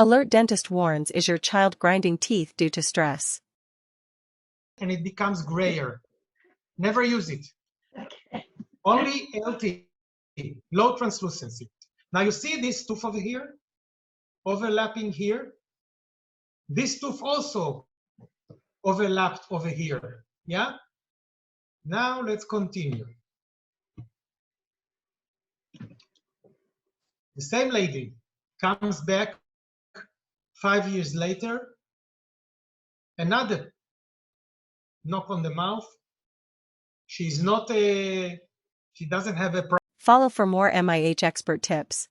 Alert dentist warns: is your child grinding teeth due to stress? And it becomes grayer. Never use it. Only LT, low translucency. Now you see this tooth over here, overlapping here. This tooth also overlapped over here, yeah? Now let's continue. The same lady comes back 5 years later, another knock on the mouth. She doesn't have a problem. Follow for more MIH expert tips.